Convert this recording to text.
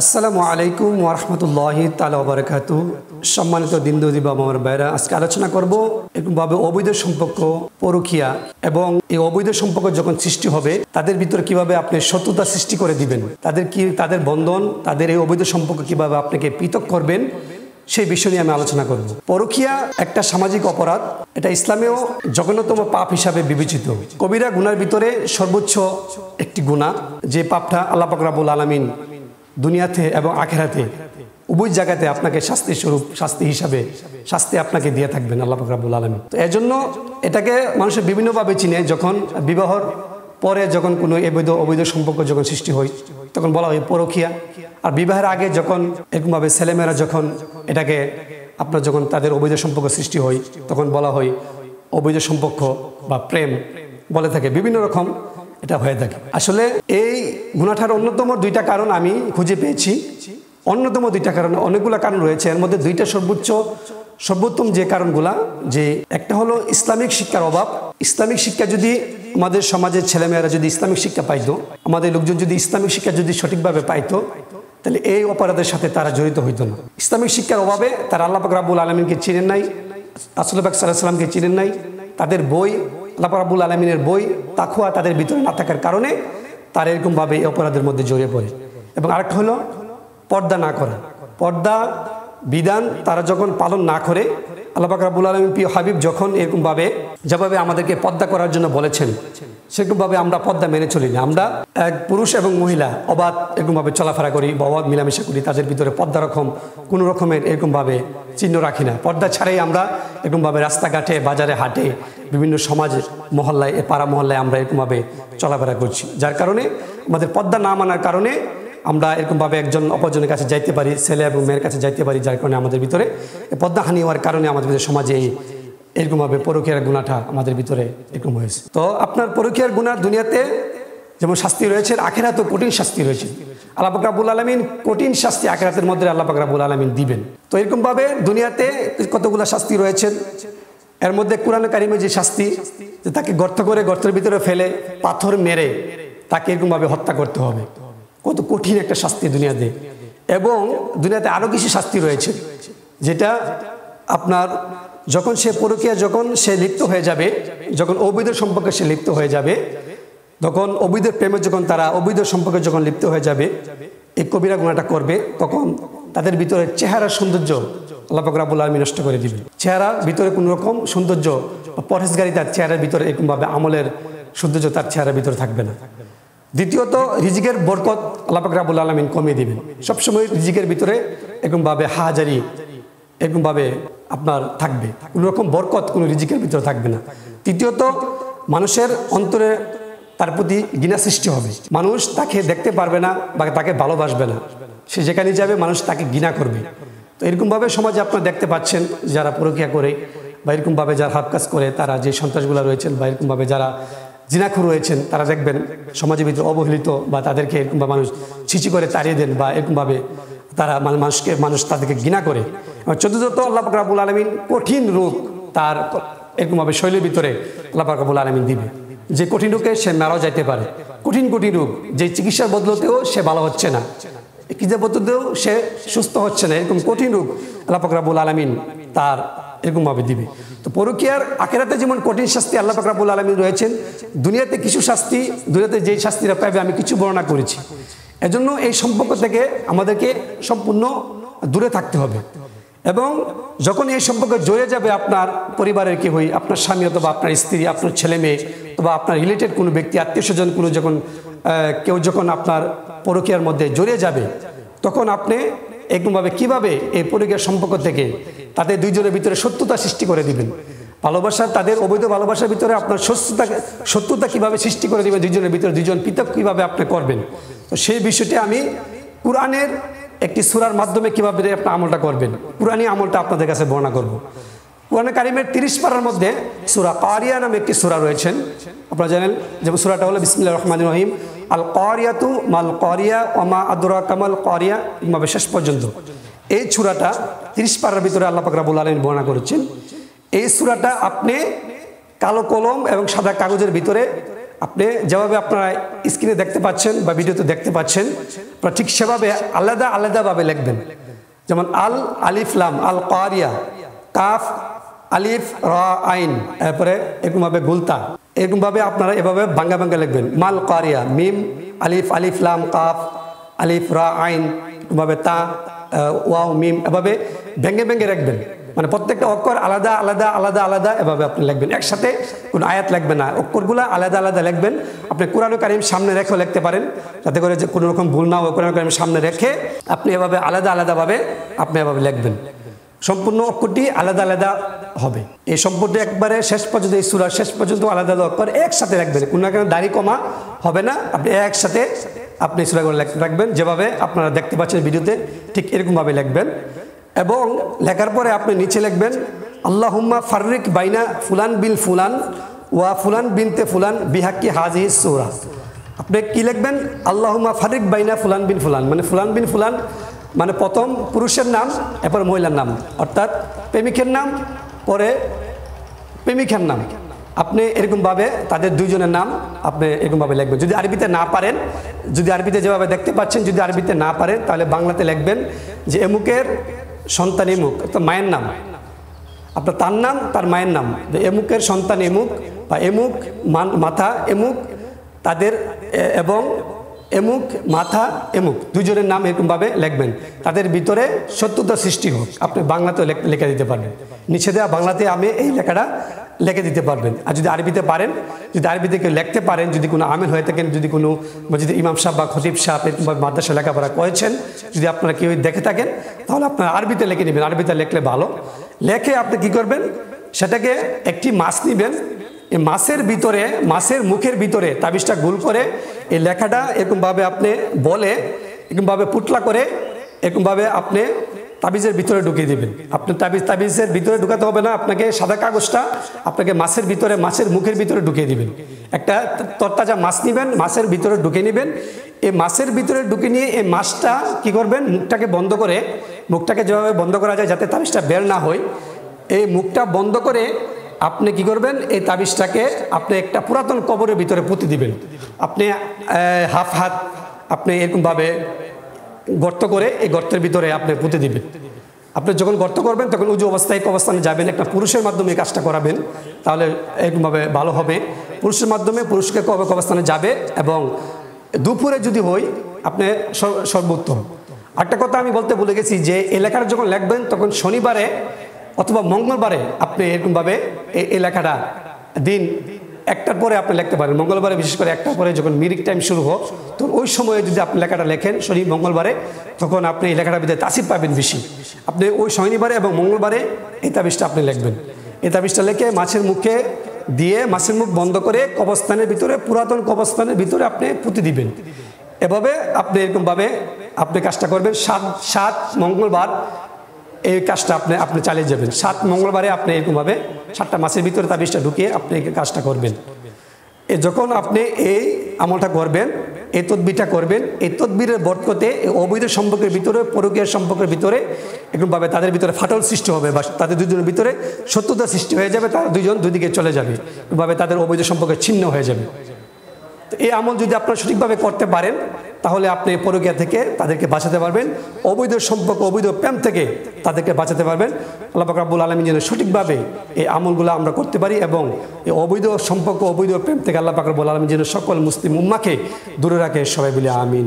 আসসালামু আলাইকুম ওয়া রাহমাতুল্লাহি তাআলা ওয়া বারাকাতুহু। সম্মানিত দিনদুজি বাবা আমার ভাইরা, আজকে আলোচনা করব এরকমভাবে অবৈধ সম্পর্ক, পরকীয়া এবং এই অবৈধ সম্পর্ক যখন সৃষ্টি হবে তাদের ভিতরে কিভাবে আপনি সত্যতা সৃষ্টি করে দিবেন, তাদের বন্ধন, তাদের এই অবৈধ সম্পর্ক কিভাবে আপনাকে পৃথক করবেন, সেই বিষয় নিয়ে আমি আলোচনা করব। পরকীয়া একটা সামাজিক অপরাধ, এটা ইসলামেও জঘন্যতম পাপ হিসাবে বিবেচিত। কবিরা গুনার ভিতরে সর্বোচ্চ একটি গুনাহ, যে পাপটা আল্লাহ পাক রব্বুল আলামিন দুনিয়াতে এবং আখিরাতে উভয় জায়গাতে আপনাকে শাস্তি হিসাবে আপনাকে দিয়ে থাকবেন আল্লাহ পাক রব্বুল আলামিন। তো এজন্য এটাকে মানুষের বিভিন্নভাবে চিনে। যখন বিবাহর পরে যখন কোনো অবৈধ সম্পর্ক যখন সৃষ্টি হয় তখন বলা হয় পরকীয়া। আর বিবাহের আগে যখন এরকমভাবে ছেলেমেয়েরা যখন এটাকে যখন তাদের অবৈধ সম্পর্ক সৃষ্টি হয় তখন বলা হয় অবৈধ সম্পর্ক বা প্রেম বলে থাকে, বিভিন্ন রকম এটা হয়ে থাকে। আসলে এই গুনাহটার অন্যতম দুইটা কারণ আমি খুঁজে পেয়েছি। অন্যতম দুইটা কারণ, অনেকগুলো কারণ রয়েছে, এর মধ্যে দুইটা সর্বোত্তম যে কারণগুলা, যে একটা হলো ইসলামিক শিক্ষার অভাব। ইসলামিক শিক্ষা যদি আমাদের সমাজের ছেলেমেয়েরা যদি ইসলামিক শিক্ষা পাইতো, আমাদের লোকজন যদি ইসলামিক শিক্ষা যদি সঠিকভাবে পাইতো, তাহলে এই অপরাধের সাথে তারা জড়িত হইতো না। ইসলামিক শিক্ষার অভাবে তারা আল্লাহ পাক রব্বুল আলামিনকে চিনেন নাই, রাসূল পাক সাল্লাল্লাহু আলাইহি ওয়াসাল্লামকে চিনেন নাই। তাদের বই, আল্লাহ পাক রব্বুল আলামিনের বই, তাকওয়া তাদের ভিতরে না থাকার কারণে তারা এরকমভাবে এই অপরাধের মধ্যে জড়িয়ে পড়ে। এবং আরেকটা হলো পর্দা না করা। পর্দা বিধান তারা যখন পালন না করে, আল্লাহ পাক রব্বুল আলামিন প্রিয় হাবিব যখন এরকমভাবে যেভাবে আমাদেরকে পর্দা করার জন্য বলেছেন সেরকমভাবে আমরা পর্দা মেনে চলি না। আমরা এক পুরুষ এবং মহিলা অবাধ এরকমভাবে চলাফেরা করি বা অবাধ মিলামেশা করি, তাদের ভিতরে পর্দা কোনো রকমের এরকমভাবে চিহ্ন রাখি না। পর্দা ছাড়াই আমরা এরকমভাবে রাস্তাঘাটে, বাজারে, হাটে, বিভিন্ন সমাজ মহল্লায়, পাড়া মহল্লায় আমরা এরকমভাবে চলাফেরা করছি, যার কারণে আমাদের পর্দা না মানার কারণে আমরা এরকমভাবে একজন অপরজনের কাছে যাইতে পারি, ছেলে এবং মেয়ের কাছে যাইতে পারি, যার কারণে আমাদের ভিতরে পর্দাহানি হওয়ার কারণে আমাদের ভিতরে সমাজে এরকমভাবে পরকীয়ার গুনাহটা আমাদের ভিতরে এরকম হয়েছে। তো আপনার পরকীয়ার গুনাহ দুনিয়াতে যেমন শাস্তি রয়েছে, আখিরাতেও কঠিন শাস্তি রয়েছে। আল্লাহ পাক রব্বুল আলামিন কঠিন শাস্তি আখিরাতের মধ্যে আল্লাহ পাক রব্বুল আলামিন দিবেন। তো এরকমভাবে দুনিয়াতে কতগুলো শাস্তি রয়েছে। এর মধ্যে কোরআনে কারিমে যে শাস্তি, যে তাকে গর্ত করে গর্তের ভিতরে ফেলে পাথর মেরে তাকে এরকমভাবে হত্যা করতে হবে, কত কঠিন একটা শাস্তি দুনিয়াতে। এবং দুনিয়াতে আরও কিছু শাস্তি রয়েছে, যেটা আপনার যখন সে পরকীয়া যখন সে লিপ্ত হয়ে যাবে, যখন অবৈধ সম্পর্কে সে লিপ্ত হয়ে যাবে, তখন অবৈধ প্রেমে যখন তারা অবৈধ সম্পর্কে যখন লিপ্ত হয়ে যাবে, এই কবিরা গুনাহটা করবে, তখন তাদের ভিতরে চেহারার সৌন্দর্য আল্লাহ পাক রব্বুল আলামিন নষ্ট করে দিবেন। চেহারার ভিতরে কোনো রকম সৌন্দর্য বা পরহেজগারি তার চেহারার ভিতরে এরকমভাবে আমলের সৌন্দর্য তার চেহারার ভিতরে থাকবে না। দ্বিতীয়ত, রিজিকের বরকত আল্লাহ পাক রব্বুল আলামিন কমিয়ে দিবেন। সবসময় রিজিকের ভিতরে এরকমভাবে হাজারি এরকমভাবে আপনার থাকবে, কোনো রকম বরকত কোনো রিজিকের ভিতরে থাকবে না। তৃতীয়ত, মানুষের অন্তরে তার প্রতি ঘৃণা সৃষ্টি হবে, মানুষ তাকে দেখতে পারবে না বা তাকে ভালোবাসবে না, সে যেখানে যাবে মানুষ তাকে ঘৃণা করবে। তো এরকমভাবে সমাজে আপনারা দেখতে পাচ্ছেন যারা পরকীয়া করে বা এরকমভাবে যারা হাত কাজ করে, তারা যে সন্ত্রাসগুলো রয়েছেন বা এরকমভাবে যারা জিনাখোর রয়েছেন, তারা দেখবেন সমাজের ভিতরে অবহেলিত বা তাদেরকে এরকমভাবে মানুষ ছিচি করে তাড়িয়ে দেন বা এরকমভাবে তারা মানুষ তাদেরকে ঘৃণা করে। চতুর্থত, আল্লাহ পাক রব্বুল আলামিন কঠিন রোগ তার এরকমভাবে শৈলীর ভিতরে আল্লাহ পাক রব্বুল আলামিন দিবে, যে কঠিন রোগে সে মারাও যাইতে পারে। কঠিন রোগ, যে চিকিৎসার বদলতেও সে ভালো হচ্ছে না, চিকিৎসার বদলতেও সে সুস্থ হচ্ছে না, এরকম কঠিন রোগ আল্লাহ পাক রব্বুল আলামিন তার এরকমভাবে দিবে। তো পরকীয়ার আখিরাতে যেমন কঠিন শাস্তি আল্লাহ পাক রব্বুল আলামিন রয়েছেন, দুনিয়াতে কিছু শাস্তি, দুনিয়াতে যেই শাস্তিরা পাবে আমি কিছু বর্ণনা করেছি। এজন্য এই সম্পর্ক থেকে আমাদেরকে সম্পূর্ণ দূরে থাকতে হবে। এবং যখন এই সম্পর্কে জড়িয়ে যাবে আপনার পরিবারের কেউই, আপনার স্বামী অথবা আপনার স্ত্রী, আপনার ছেলে মেয়ে অথবা আপনার রিলেটেড কোনো ব্যক্তি, আত্মীয় স্বজন কোনো কেউ যখন আপনার পরকীয়ার মধ্যে জড়িয়ে যাবে, তখন আপনি এরকমভাবে কীভাবে এই পরকীয়ার সম্পর্ক থেকে তাদের দুইজনের ভিতরে সত্যতা সৃষ্টি করে দিবেন, তাদের অবৈধ ভালোবাসার ভিতরে আপনার সত্যতা কীভাবে সৃষ্টি করে দিবেন, দুইজনের ভিতরে দুইজন পৃথক কীভাবে আপনি করবেন। তো সেই বিষয়টি আমি কোরআনের একটি সূরার মাধ্যমে কীভাবে আপনি আমলটা করবেন, কোরআনী আমলটা আপনাদের কাছে বর্ণনা করব। কোরআনে কারিমের 30 পারার মধ্যে সূরা কারিয়া নামে একটি সূরা রয়েছেন, আপনারা জানেন। যেমন সূরাটা হলো বিসমিল্লাহির রহমানির রহিম, আল কারিয়াতু মাল কারিয়া ওয়া মা আদরাকা মাল কারিয়া, এভাবে শেষ পর্যন্ত। এই সূরাটা 30 পারার ভিতরে আল্লাহ পাক রব্বুল আলামিন বর্ণনা করেছেন। এই সূরাটা আপনি কালো কলম এবং সাদা কাগজের ভিতরে আপনি যেভাবে আপনারা স্ক্রিনে দেখতে পাচ্ছেন বা ভিডিওতে দেখতে পাচ্ছেন, আপনারা ঠিক সেভাবে আলাদা আলাদাভাবে লিখবেন। যেমন আল আলিফ লাম আল কারিয়া, কাফ আলিফ রা আইন, এরপরে এরকমভাবে গুলতা, এরকমভাবে আপনারা এভাবে ভাঙ্গা ভাঙ্গা লিখবেন। মাল কারিয়া, মিম আলিফ আলিফ লাম কাফ আলিফ রা আইন, এরকমভাবে তা ওয়াও মিম, এভাবে ভেঙে ভেঙে রাখবেন। মানে প্রত্যেকটা অক্ষর আলাদা আলাদা আলাদা আলাদা এভাবে আপনি লিখবেন। একসাথে কোনো আয়াত লিখবেন না, অক্ষরগুলো আলাদা আলাদা লিখবেন। আপনি কোরআন কারীম সামনে রেখেও লিখতে পারেন, যাতে করে যে কোনো রকম ভুল না হয়। কোরআন কারীম সামনে রেখে আপনি এভাবে আলাদা আলাদাভাবে আপনি এভাবে লিখবেন। সম্পূর্ণ অক্ষরটি আলাদা আলাদা হবে। এই সম্পূর্ণ একবারে শেষ পর্যন্ত, এই সূরার শেষ পর্যন্ত আলাদা আলাদা অক্ষর একসাথে রাখবেন, কোনো না কোনো দাড়ি কমা হবে না। আপনি একসাথে আপনি সূরাগুলো রাখবেন, যেভাবে আপনারা দেখতে পাচ্ছেন ভিডিওতে, ঠিক এরকমভাবে লিখবেন। এবং লেখার পরে আপনি নিচে লিখবেন আল্লাহুম্মা ফাররিক বাইনা ফুলান বিল ফুলান ওয়া ফুলান বিনতে ফুলান বিহাক্কি হাজিহি সূরা। আপনি কি লিখবেন? আল্লাহুম্মা ফাররিক বাইনা ফুলান বিন ফুলান, মানে ফুলান বিন ফুলান মানে প্রথম পুরুষের নাম, এরপর মহিলার নাম, অর্থাৎ প্রেমিকের নাম পরে প্রেমিকার নাম। আপনি এরকমভাবে তাদের দুইজনের নাম আপনি এরকমভাবে লিখবেন। যদি আরবিতে না পারেন, যদি আরবিতে যেভাবে দেখতে পাচ্ছেন, যদি আরবিতে না পারেন, তাহলে বাংলাতে লিখবেন যে এমুকের সন্তান এমুক, তো মায়ের নাম, আপনার তার নাম তার মায়ের নাম, যে এমুকের সন্তান এমুক বা এমুক মাথা এমুক তাদের, এবং এমুক মাথা এমুক দুজনের নাম এরকমভাবে লিখবেন। তাদের ভিতরে সত্যতা সৃষ্টি হোক, আপনি বাংলাতেও লিখে দিতে পারবেন। নিচে দেওয়া বাংলাতে আমি এই লেখাটা লিখে দিতে পারবেন। আর যদি আরবিতে পারেন, যদি আরবিতে কেউ লিখতে পারেন, যদি কোনো আমেল হয়ে থাকেন, যদি কোনো মসজিদে ইমাম সাহেব বা খতিব সাহেব এরকমভাবে মাদ্রাসা লেখাপড়া করেছেন, যদি আপনারা কেউ দেখে থাকেন, তাহলে আপনারা আরবিতে লিখে নেবেন। আরবিতে লিখলে ভালো। লেখে আপনি কি করবেন, সেটাকে একটি মাছ নেবেন, এই মাছের ভিতরে, মাছের মুখের ভিতরে তাবিজটা গোল করে এই লেখাটা এরকমভাবে আপনি বলে, এরকমভাবে পুটলা করে এরকমভাবে আপনি তাবিজের ভিতরে ঢুকিয়ে দিবেন। আপনি তাবিজের ভিতরে ঢুকাতে হবে না, আপনাকে সাদা কাগজটা আপনাকে মাছের ভিতরে, মাছের মুখের ভিতরে ঢুকিয়ে দিবেন। একটা তরতাজা মাছ নেবেন, মাছের ভিতরে ঢুকিয়ে নেবেন। এই মাছের ভিতরে ঢুকে নিয়ে এই মাছটা কি করবেন, মুখটাকে বন্ধ করে, মুখটাকে যেভাবে বন্ধ করা যায় যাতে তাবিজটা বের না হয়, এই মুখটা বন্ধ করে আপনি কি করবেন, এই তাবিজটাকে আপনি একটা পুরাতন কবরের ভিতরে পুঁতে দিবেন। আপনি হাফ হাত আপনি এরকমভাবে গর্ত করে এই গর্তের ভিতরে আপনি পুঁতে দিবেন। আপনি যখন গর্ত করবেন তখন উজু অবস্থায় এক অবস্থানে যাবেন, একটা পুরুষের মাধ্যমে এই কাজটা করাবেন, তাহলে এরকমভাবে ভালো হবে। পুরুষের মাধ্যমে পুরুষকে অবস্থানে যাবে, এবং দুপুরে যদি হয় আপনি সর্বোত্তম। একটা কথা আমি বলতে ভুলে গেছি, যে এলাকাটা যখন লিখবেন তখন শনিবারে অথবা মঙ্গলবারে আপনি এরকমভাবে এই লেখাটা দিন 1টার পরে আপনি লিখতে পারেন। মঙ্গলবারে বিশেষ করে 1টার পরে যখন মিরিক টাইম শুরু হোক, তো ওই সময়ে যদি আপনি লেখাটা লেখেন শনি মঙ্গলবারে, তখন আপনি এই লেখাটার ভিতরে তাসিব পাবেন বেশি। আপনি ওই শনিবারে এবং মঙ্গলবারে এই তাবিজটা আপনি লিখবেন। এই তাবিজটা লিখে মাছের মুখে দিয়ে, মাছের মুখ বন্ধ করে কবরস্থানের ভিতরে, পুরাতন কবরস্থানের ভিতরে আপনি পুঁতে দিবেন। এভাবে আপনি এরকমভাবে আপনি কাজটা করবেন। 7 মঙ্গলবার এই কাজটা আপনি চালিয়ে যাবেন। 7 মঙ্গলবারে আপনি এরকমভাবে 7টা মাছের ভিতরে তাবিজটা ঢুকিয়ে আপনি এই কাজটা করবেন। যখন আপনি এই আমলটা করবেন, এই তদবিরটা করবেন, এই তদবিরের বরকতে এই অবৈধ সম্পর্কের ভিতরে, পরকীয়ার সম্পর্কের ভিতরে এরকমভাবে তাদের ভিতরে ফাটল সৃষ্টি হবে, বা তাদের দুজনের ভিতরে শত্রুতা সৃষ্টি হয়ে যাবে, তারা দুজন দুদিকে চলে যাবে, এভাবে তাদের অবৈধ সম্পর্ক ছিন্ন হয়ে যাবে। তো এই আমল যদি আপনারা সঠিকভাবে করতে পারেন, তাহলে আপনি পরকীয়া থেকে তাদেরকে বাঁচাতে পারবেন, অবৈধ সম্পর্ক, অবৈধ প্রেম থেকে তাদেরকে বাঁচাতে পারবেন। আল্লাহ পাক রব্বুল আলামিন যেন সঠিকভাবে এই আমলগুলো আমরা করতে পারি, এবং এই অবৈধ সম্পর্ক, অবৈধ প্রেম থেকে আল্লাহ পাক রব্বুল আলামিন যেন সকল মুসলিম উম্মাহকে দূরে রাখে। সবাই বলে আমিন।